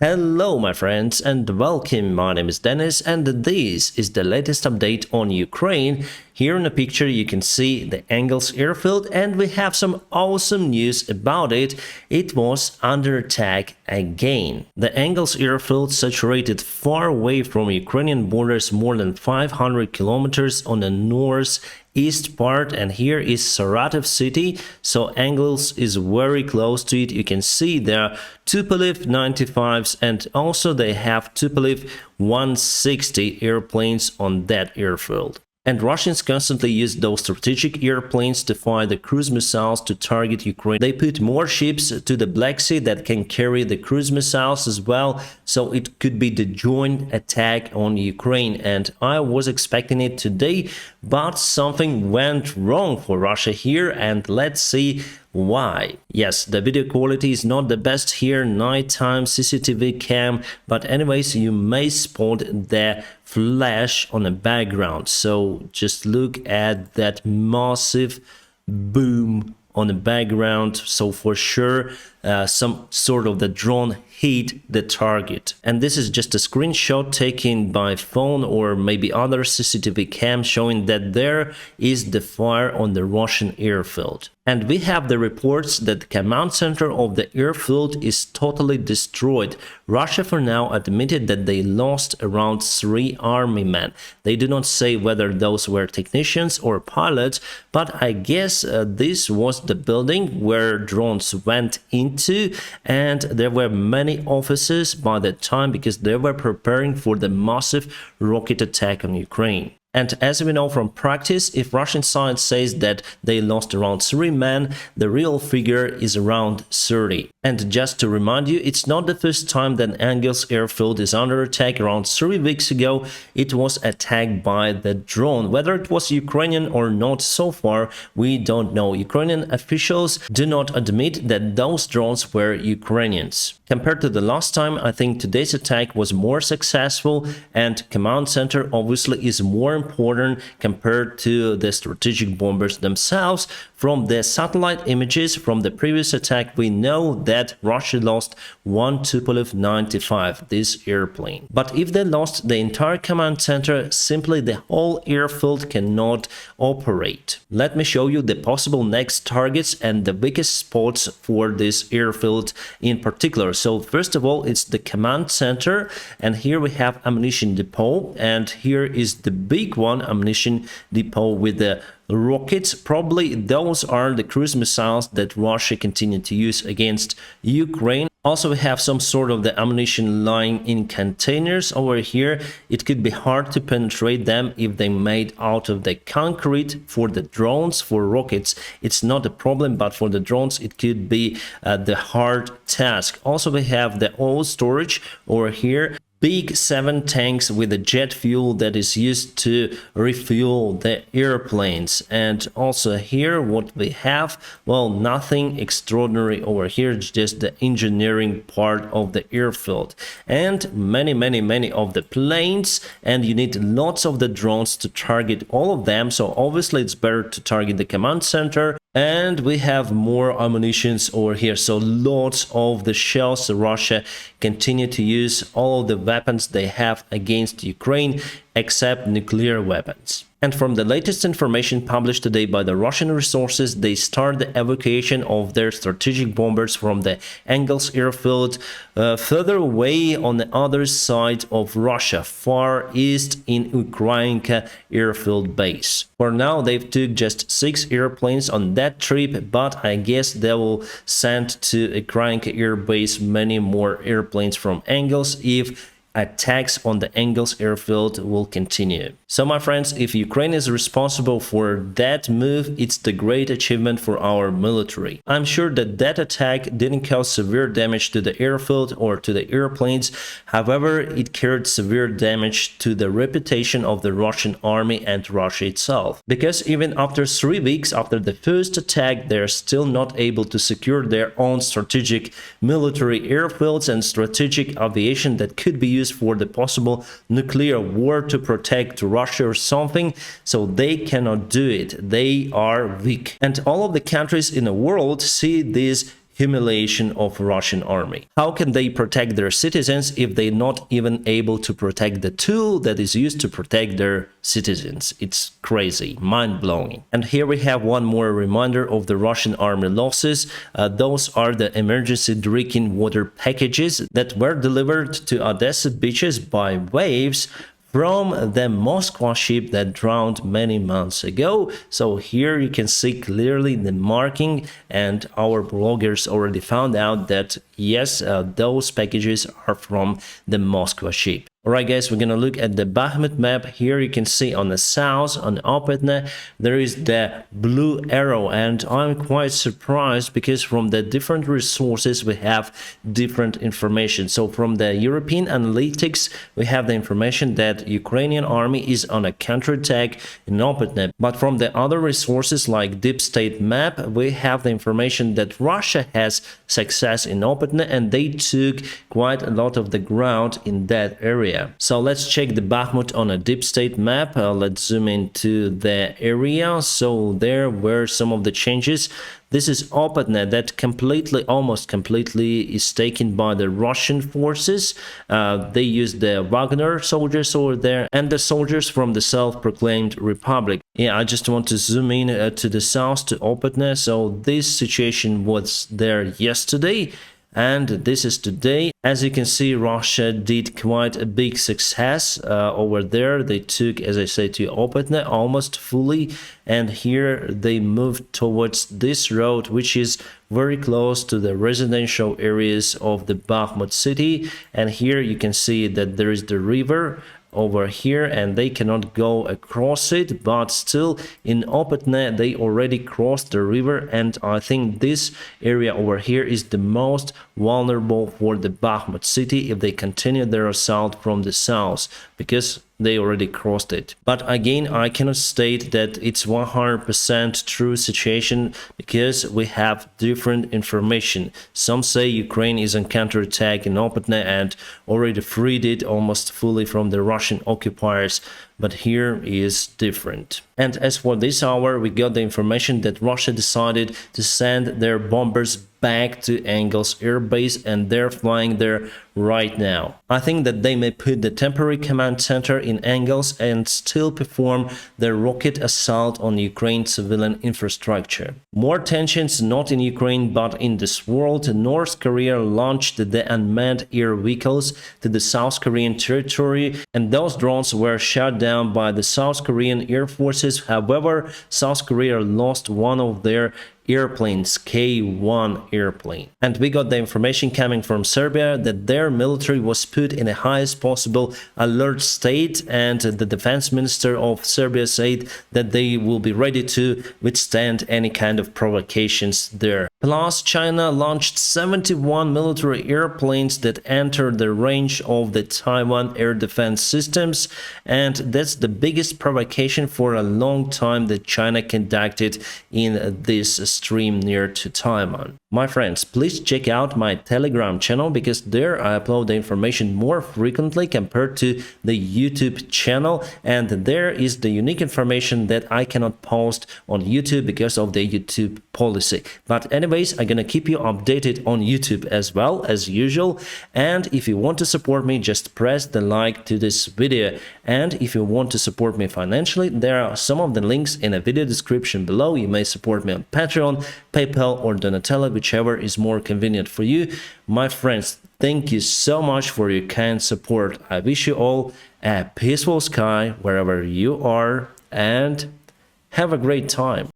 Hello my friends and welcome. My name is Dennis and this is the latest update on Ukraine. Here in the picture you can see the Engels airfield and we have some awesome news about it. It was under attack again. The Engels airfield, situated far away from Ukrainian borders, more than 500 kilometers on the northeast part, and here is Saratov city, so Engels is very close to it. You can see there are Tupolev 95s and also they have Tupolev 160 airplanes on that airfield. And Russians constantly use those strategic airplanes to fire the cruise missiles to target Ukraine. They put more ships to the Black Sea that can carry the cruise missiles as well, so it could be the joint attack on Ukraine. And I was expecting it today, but something went wrong for Russia here, and let's see why. Yes, the video quality is not the best here, nighttime CCTV cam, but anyways, you may spot the flash on the background. So just look at that massive boom on the background. So for sure some sort of the drone hit the target, and this is just a screenshot taken by phone or maybe other CCTV cam showing that there is the fire on the Russian airfield. And we have the reports that the command center of the airfield is totally destroyed. Russia for now admitted that they lost around 3 army men. They do not say whether those were technicians or pilots, but I guess this was the building where drones went into, and there were many officers by that time because they were preparing for the massive rocket attack on Ukraine. And as we know from practice, if Russian side says that they lost around 3 men, the real figure is around 30. And just to remind you, it's not the first time that Engels airfield is under attack. Around 3 weeks ago, it was attacked by the drone. Whether it was Ukrainian or not so far, we don't know. Ukrainian officials do not admit that those drones were Ukrainians. Compared to the last time, I think today's attack was more successful, and command center obviously is more important compared to the strategic bombers themselves. From the satellite images from the previous attack, we know that Russia lost one Tupolev 95, this airplane. But if they lost the entire command center, simply the whole airfield cannot operate. Let me show you the possible next targets and the weakest spots for this airfield in particular. So first of all, it's the command center, and here we have ammunition depot, and here is the big one, ammunition depot with the rockets. Probably those are the cruise missiles that Russia continued to use against Ukraine. Also, we have some sort of the ammunition lying in containers over here. It could be hard to penetrate them if they made out of the concrete. For the drones, for rockets, it's not a problem, but for the drones, it could be the hard task. Also, we have the oil storage over here. Big 7 tanks with the jet fuel that is used to refuel the airplanes. And also here what we have, well, nothing extraordinary over here, it's just the engineering part of the airfield, and many of the planes, and you need lots of the drones to target all of them. So obviously it's better to target the command center. And we have more ammunitions over here, so lots of the shells. Russia continue to use all of the weapons they have against Ukraine except nuclear weapons. And from the latest information published today by the Russian resources, they start the evacuation of their strategic bombers from the Engels airfield further away on the other side of Russia, far east in Ukrainka airfield base. For now, they've took just 6 airplanes on that trip, but I guess they will send to Ukrainka air base many more airplanes from Engels if attacks on the Engels airfield will continue. So my friends, if Ukraine is responsible for that move, it's the great achievement for our military. I'm sure that that attack didn't cause severe damage to the airfield or to the airplanes. However, it carried severe damage to the reputation of the Russian army and Russia itself. Because even after 3 weeks after the first attack, they're still not able to secure their own strategic military airfields and strategic aviation that could be used for the possible nuclear war to protect Russia or something. So they cannot do it. They are weak. And all of the countries in the world see these humiliation of Russian army. How can they protect their citizens if they're not even able to protect the tool that is used to protect their citizens? It's crazy, mind-blowing. And here we have one more reminder of the Russian army losses. Those are the emergency drinking water packages that were delivered to Odessa beaches by waves from the Moscow ship that drowned many months ago. So here you can see clearly the marking, and our bloggers already found out that yes, those packages are from the Moscow ship. Alright guys, we're gonna look at the Bakhmut map. Here you can see on the south, on Opetne, there is the blue arrow, and I'm quite surprised because from the different resources we have different information. So from the European analytics, we have the information that Ukrainian army is on a counterattack in Opetne. But from the other resources like Deep State Map, we have the information that Russia has success in Opetne and they took quite a lot of the ground in that area. So let's check the Bakhmut on a Deep State map. Let's zoom into the area. So there were some of the changes. This is Opetne that almost completely is taken by the Russian forces. They used the Wagner soldiers over there and the soldiers from the self-proclaimed Republic. Yeah, I just want to zoom in to the south to Opetne. So this situation was there yesterday. And this is today. As you can see, Russia did quite a big success over there. They took, as I say, to Opetne almost fully. And here they moved towards this road, which is very close to the residential areas of the Bakhmut city. And here you can see that there is the river over here and they cannot go across it, but still in Opetne they already crossed the river, and I think this area over here is the most vulnerable for the Bakhmut city if they continue their assault from the south, because they already crossed it. But again, I cannot state that it's 100% true situation because we have different information. Some say Ukraine is on counterattack in Opetne and already freed it almost fully from the Russian occupiers, but here is different. And as for this hour, we got the information that Russia decided to send their bombers back to Engels air base and they're flying there right now. I think that they may put the temporary command center in Engels and still perform the rocket assault on Ukraine's civilian infrastructure. More tensions not in Ukraine but in this world. North Korea launched the unmanned air vehicles to the South Korean territory, and those drones were shot down by the South Korean Air Forces. However, South Korea lost one of their airplanes, K-1 airplane. And we got the information coming from Serbia that their military was put in the highest possible alert state, and the defense minister of Serbia said that they will be ready to withstand any kind of provocations there. Plus, China launched 71 military airplanes that entered the range of the Taiwan air defense systems, and that's the biggest provocation for a long time that China conducted in this stream near to Taiwan. My friends, please check out my Telegram channel because there I upload the information more frequently compared to the YouTube channel, and there is the unique information that I cannot post on YouTube because of the YouTube policy. But anyways, I'm gonna keep you updated on YouTube as well as usual, and if you want to support me, just press the like to this video. And if you want to support me financially, there are some of the links in the video description below. You may support me on Patreon, PayPal or Donatello, whichever is more convenient for you. My friends, thank you so much for your kind support. I wish you all a peaceful sky wherever you are, and have a great time.